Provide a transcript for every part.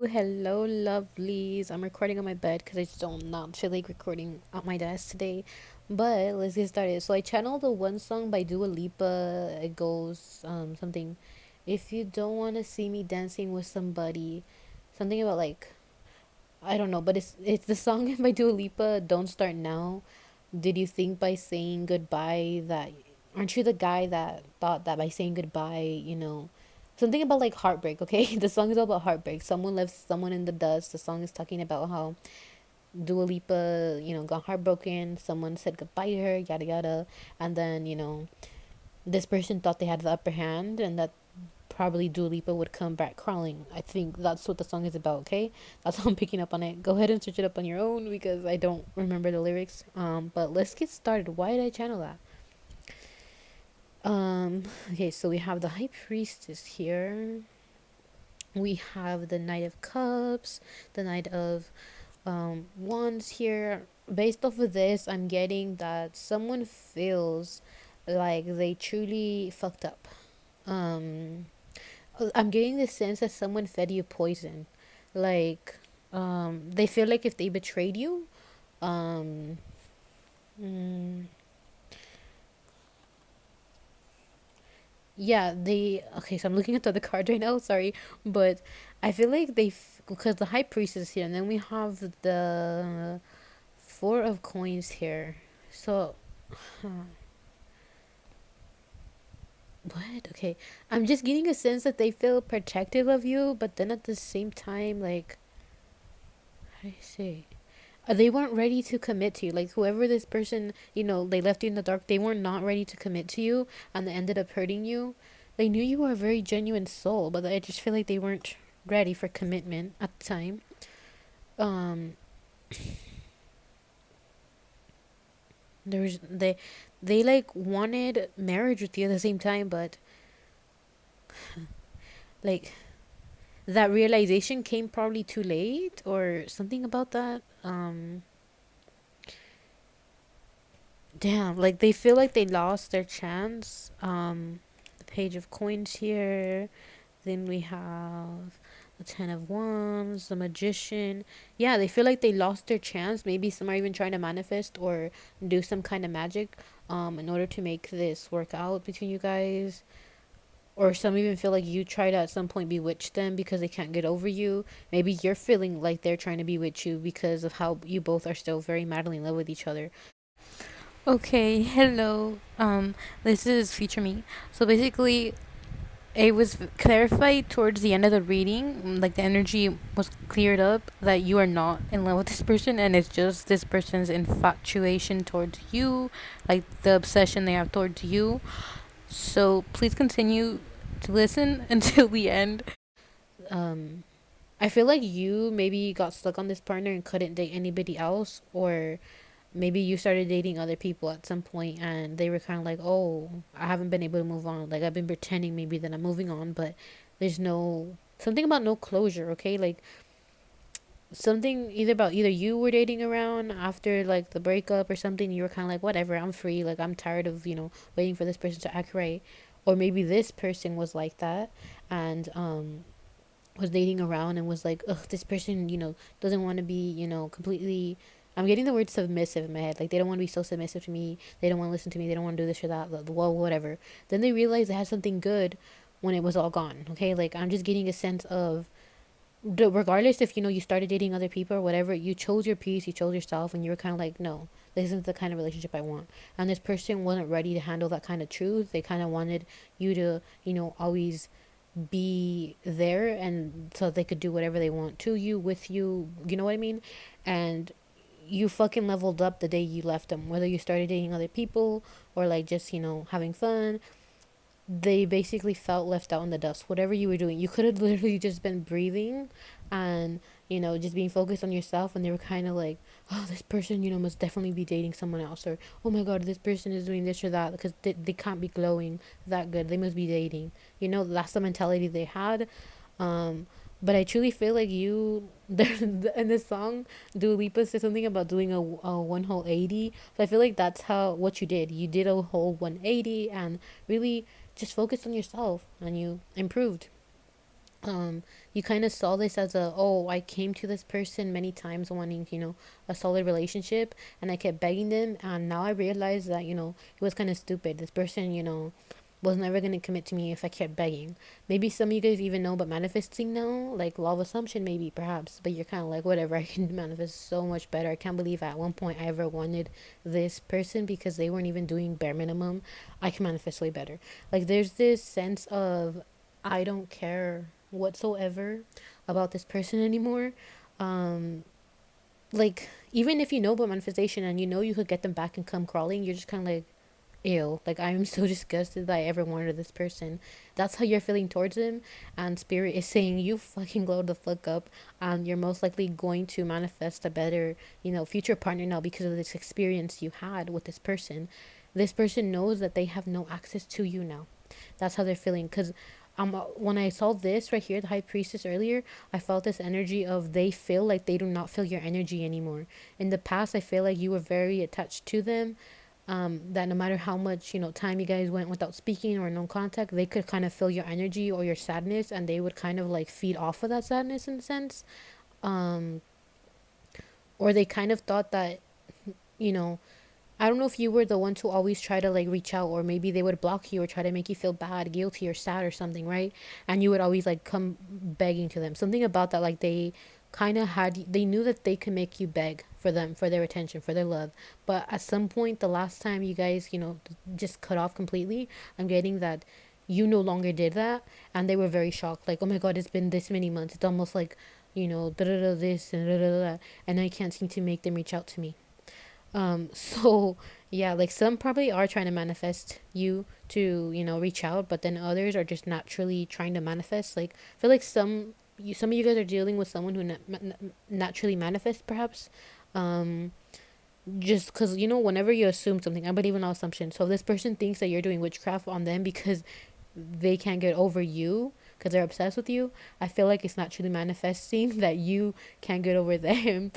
Hello, lovelies. I'm recording on my bed because I just don't not feel like recording at my desk today. But let's get started. So I channeled the one song by Dua Lipa. It goes something. If you don't want to see me dancing with somebody, something about like I don't know. But it's the song by Dua Lipa. Don't start now. Did you think by saying goodbye that aren't you the guy that thought that by saying goodbye, something about like heartbreak, okay? The song is all about heartbreak. Someone left someone in the dust. The song is talking about how Dua Lipa, got heartbroken. Someone said goodbye to her, yada yada. And then, this person thought they had the upper hand and that probably Dua Lipa would come back crawling. I think that's what the song is about, okay? That's how I'm picking up on it. Go ahead and search it up on your own because I don't remember the lyrics. But let's get started. Why did I channel that? Okay, so we have the High Priestess here. We have the Knight of Cups, the Knight of Wands here. Based off of this, I'm getting that someone feels like they truly fucked up. Um, I'm getting the sense that someone fed you poison. Like, they feel like if they betrayed you, um, mm, yeah, they. Okay, so I'm looking at the other card right now, sorry. But I feel like because the High Priestess here, and then we have the Four of Coins here. So, what? Okay. I'm just getting a sense that they feel protective of you, but then at the same time, like, how do you say? They weren't ready to commit to you. Like, whoever this person, they left you in the dark, they were not ready to commit to you, and they ended up hurting you. They knew you were a very genuine soul, but I just feel like they weren't ready for commitment at the time. Um, there was they like wanted marriage with you at the same time, but like that realization came probably too late or something about that. Damn, like they feel like they lost their chance. The Page of Coins here. Then we have the Ten of Wands, the Magician. Yeah, they feel like they lost their chance. Maybe some are even trying to manifest or do some kind of magic in order to make this work out between you guys. Or some even feel like you try to at some point bewitch them because they can't get over you. Maybe you're feeling like they're trying to bewitch you because of how you both are still very madly in love with each other. Okay, hello. This is Future Me. So basically, it was clarified towards the end of the reading, like the energy was cleared up that you are not in love with this person and it's just this person's infatuation towards you, like the obsession they have towards you. So please continue to listen until the end. Um, I feel like you maybe got stuck on this partner and couldn't date anybody else, or maybe you started dating other people at some point and they were kind of like, oh, I haven't been able to move on. Like, I've been pretending maybe that I'm moving on, but there's something about no closure, okay? Like, something either you were dating around after like the breakup or something, you were kind of like, whatever, I'm free. Like, I'm tired of, waiting for this person to act right. Or maybe this person was like that and, was dating around and was like, ugh, this person, doesn't want to be, completely. I'm getting the word submissive in my head. Like, they don't want to be so submissive to me. They don't want to listen to me. They don't want to do this or that. Well, whatever. Then they realized they had something good when it was all gone. Okay, like I'm just getting a sense of, regardless if you started dating other people or whatever, you chose your peace, you chose yourself, and you were kind of like, no, this isn't the kind of relationship I want. And this person wasn't ready to handle that kind of truth. They kind of wanted you to, always be there and so they could do whatever they want to you, with you, you know what I mean? And you fucking leveled up the day you left them, whether you started dating other people or like just, having fun. They basically felt left out in the dust. Whatever you were doing, you could have literally just been breathing and, just being focused on yourself, and they were kind of like, oh, this person, must definitely be dating someone else, or oh my god, this person is doing this or that because they can't be glowing that good, they must be dating, that's the mentality they had. um but I truly feel like you in this song, Dua Lipa said something about doing a one whole 80. So I feel like that's how what you did. You did a whole 180 and really just focused on yourself and you improved. You kind of saw this as a, oh, I came to this person many times wanting, a solid relationship, and I kept begging them, and now I realized that, it was kind of stupid. This person, was never going to commit to me if I kept begging. Maybe some of you guys even know about manifesting now, like law of assumption, maybe, perhaps, but you're kind of like, whatever, I can manifest so much better. I can't believe at one point I ever wanted this person because they weren't even doing bare minimum. I can manifest way better. Like, there's this sense of, I don't care whatsoever about this person anymore. Um, like, even if you know about manifestation and you could get them back and come crawling, you're just kind of like, ew, like I am so disgusted that I ever wanted this person. That's how you're feeling towards him, and spirit is saying you fucking glow the fuck up, and you're most likely going to manifest a better, future partner now because of this experience you had with this person. This person knows that they have no access to you now. That's how they're feeling. Because when I saw this right here, the high priestess earlier, I felt this energy of they feel like they do not feel your energy anymore. In the past, I feel like you were very attached to them. That no matter how much time you guys went without speaking or no contact, they could kind of feel your energy or your sadness, and they would kind of like feed off of that sadness in a sense. Um, or they kind of thought that you know I don't know if you were the one to always try to like reach out, or maybe they would block you or try to make you feel bad, guilty, or sad or something, right? And you would always like come begging to them. Something about that, like they knew that they could make you beg for them, for their attention, for their love. But at some point, the last time you guys, just cut off completely, I'm getting that you no longer did that, and they were very shocked. Like, oh my god, it's been this many months. It's almost like, da da da this and da da da, and I can't seem to make them reach out to me. So yeah, like some probably are trying to manifest you to, reach out, but then others are just naturally trying to manifest. Like, I feel like some of you guys are dealing with someone who naturally manifests, perhaps. Um, just because, whenever you assume something, I believe in all assumptions. So if this person thinks that you're doing witchcraft on them because they can't get over you, because they're obsessed with you, I feel like it's not truly manifesting that you can't get over them.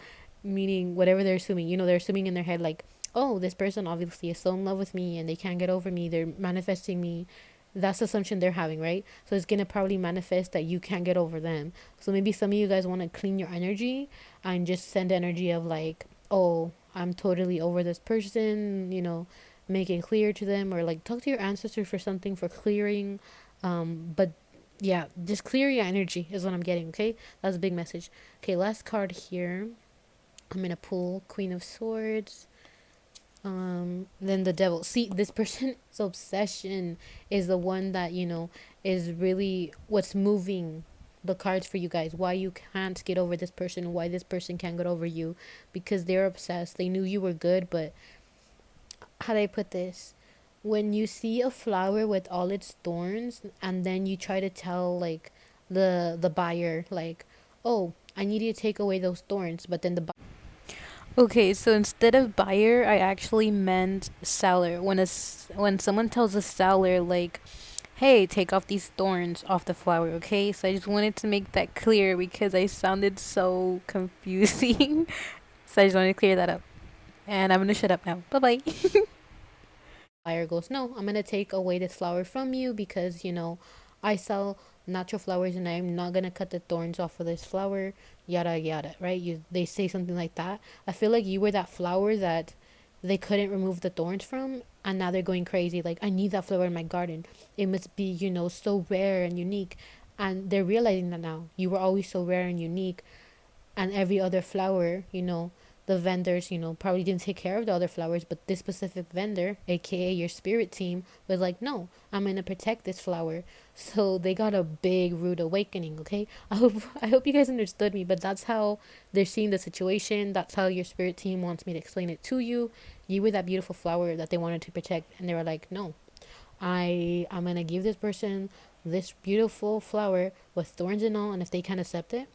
Meaning, whatever they're assuming, they're assuming in their head, like, oh, this person obviously is so in love with me and they can't get over me. They're manifesting me. That's the assumption they're having, right? So it's gonna probably manifest that you can't get over them. So maybe some of you guys want to clean your energy and just send energy of like, oh, I'm totally over this person, make it clear to them, or like talk to your ancestors for something for clearing. But yeah, just clear your energy is what I'm getting. Okay, that's a big message. Okay, last card here. I'm gonna pull Queen of Swords. Then the Devil. See, this person's obsession is the one that is really what's moving the cards for you guys. Why you can't get over this person? Why this person can't get over you? Because they're obsessed. They knew you were good, but how do I put this? When you see a flower with all its thorns, and then you try to tell like the buyer like, oh, I need you to take away those thorns, but then the okay, so instead of buyer, I actually meant seller. When someone tells a seller like, "Hey, take off these thorns off the flower," okay? So I just wanted to make that clear because I sounded so confusing. So I just wanted to clear that up. And I'm gonna shut up now. Bye bye. Buyer goes, no, I'm gonna take away this flower from you because I sell natural flowers and I'm not gonna cut the thorns off of this flower, yada yada, right? They say something like that. I feel like you were that flower that they couldn't remove the thorns from, and now they're going crazy like, I need that flower in my garden. It must be so rare and unique, and they're realizing that now you were always so rare and unique, and every other flower, the vendors, probably didn't take care of the other flowers, but this specific vendor, aka your spirit team, was like, no, I'm gonna protect this flower. So they got a big rude awakening. Okay, I hope you guys understood me, but that's how they're seeing the situation. That's how your spirit team wants me to explain it to you. You were that beautiful flower that they wanted to protect, and they were like, no, I'm gonna give this person this beautiful flower with thorns and all, and if they can't accept it,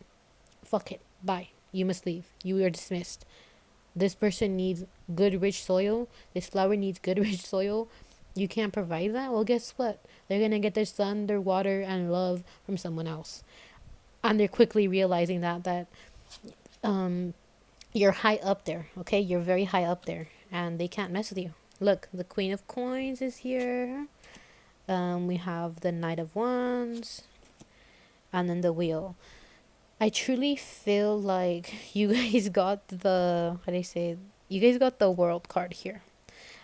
fuck it, bye, you must leave, you are dismissed. This person needs good rich soil, this flower needs good rich soil. You can't provide that? Well, guess what, they're gonna get their sun, their water, and love from someone else. And they're quickly realizing that um you're high up there. Okay, you're very high up there, and they can't mess with you. Look, the Queen of Coins is here. We have the Knight of Wands. and then the wheel. I truly feel like you guys got the, how do I say it? You guys got the world card here.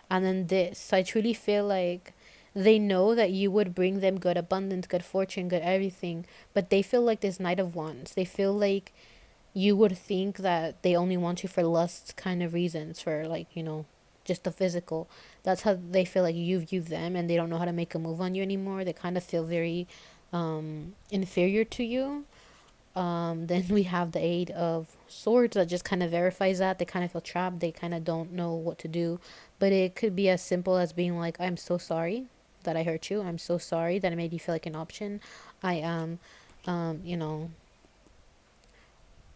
And then this. I truly feel like they know that you would bring them good abundance, good fortune, good everything, but they feel like this Knight of Wands. They feel like you would think that they only want you for lust kind of reasons, for like, just the physical. That's how they feel like you view them, and they don't know how to make a move on you anymore. They kind of feel very inferior to you. Then we have the Eight of Swords that just kind of verifies that. They kind of feel trapped. They kind of don't know what to do. But it could be as simple as being like, I'm so sorry that I hurt you. I'm so sorry that I made you feel like an option. I am, you know,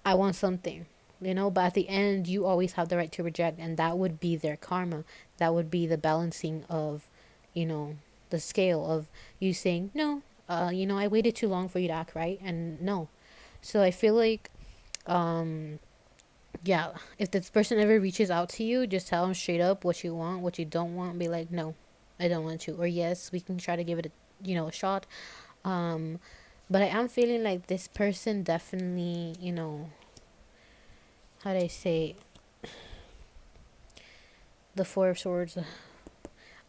I want something, but at the end, you always have the right to reject. And that would be their karma. That would be the balancing of, you know, the scale of you saying, no, I waited too long for you to act right. And no. So I feel like, um, yeah, if this person ever reaches out to you, just tell them straight up what you want, what you don't want. Be like, no, I don't want you. Or yes, we can try to give it a shot. Um, but I am feeling like this person definitely, how do I say, the Four of Swords.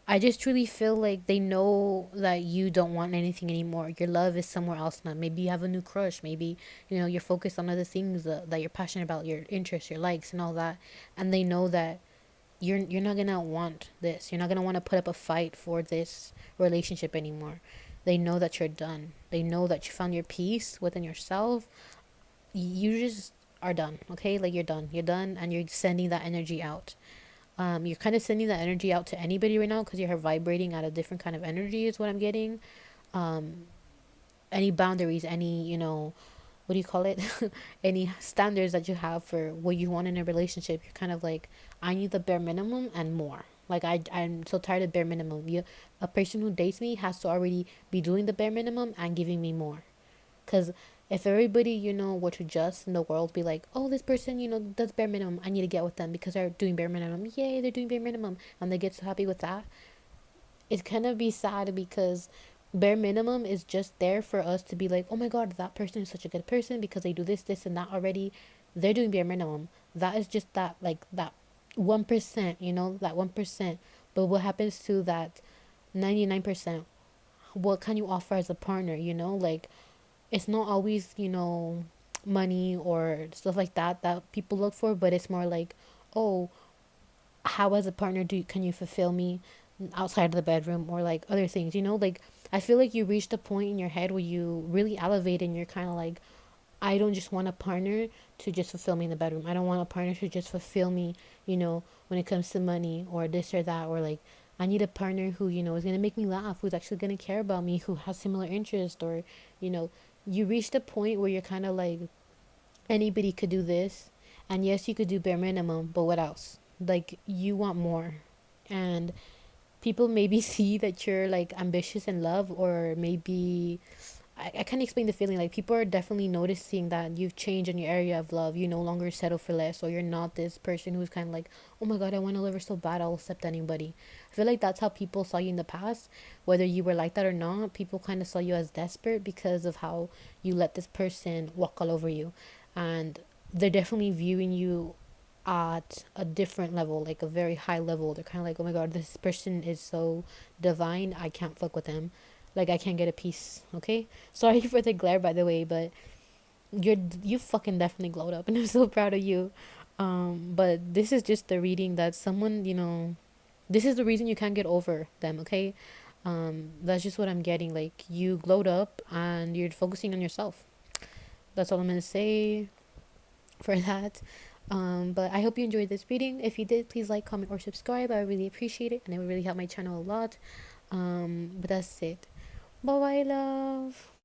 I just truly feel like they know that you don't want anything anymore. Your love is somewhere else now. Maybe you have a new crush. Maybe, you're focused on other things that you're passionate about, your interests, your likes, and all that. And they know that you're not gonna want this. You're not gonna want to put up a fight for this relationship anymore. They know that you're done. They know that you found your peace within yourself. You just are done. Okay, like you're done. You're done, and you're sending that energy out. You're kind of sending that energy out to anybody right now because you're vibrating at a different kind of energy is what I'm getting. um any boundaries, any, what do you call it, any standards that you have for what you want in a relationship, you're kind of like, I need the bare minimum and more. Like I'm so tired of bare minimum. A person who dates me has to already be doing the bare minimum and giving me more. Because if everybody, were to just in the world be like, oh, this person, does bare minimum, I need to get with them because they're doing bare minimum. Yay, they're doing bare minimum. And they get so happy with that. It's kind of be sad because bare minimum is just there for us to be like, oh my God, that person is such a good person because they do this, this, and that already. They're doing bare minimum. That is just that, like, that 1%, that 1%. But what happens to that 99%? What can you offer as a partner, Like, it's not always, money or stuff like that people look for, but it's more like, oh, how as a partner can you fulfill me outside of the bedroom, or like other things, like I feel like you reached a point in your head where you really elevate and you're kind of like, I don't just want a partner to just fulfill me in the bedroom. I don't want a partner to just fulfill me, when it comes to money or this or that, or like, I need a partner who, is going to make me laugh, who's actually going to care about me, who has similar interests, or, you know, you reached a point where you're kind of like, anybody could do this. And yes, you could do bare minimum, but what else? Like, you want more. And people maybe see that you're like ambitious in love, or maybe I can't explain the feeling. Like, people are definitely noticing that you've changed in your area of love. You no longer settle for less, or you're not this person who's kind of like, oh my God, I want to live her so bad, I'll accept anybody. I feel like that's how people saw you in the past. Whether you were like that or not, people kind of saw you as desperate because of how you let this person walk all over you. And they're definitely viewing you at a different level, like a very high level. They're kind of like, oh my God, this person is so divine, I can't fuck with them. Like, I can't get a piece. Okay, sorry for the glare, by the way, but you fucking definitely glowed up, and I'm so proud of you. But this is just the reading that someone, this is the reason you can't get over them. Okay, that's just what I'm getting. Like, you glowed up and you're focusing on yourself. That's all I'm gonna say for that. But I hope you enjoyed this reading. If you did, please like, comment, or subscribe. I really appreciate it, and it would really help my channel a lot. But that's it. Bye bye, love.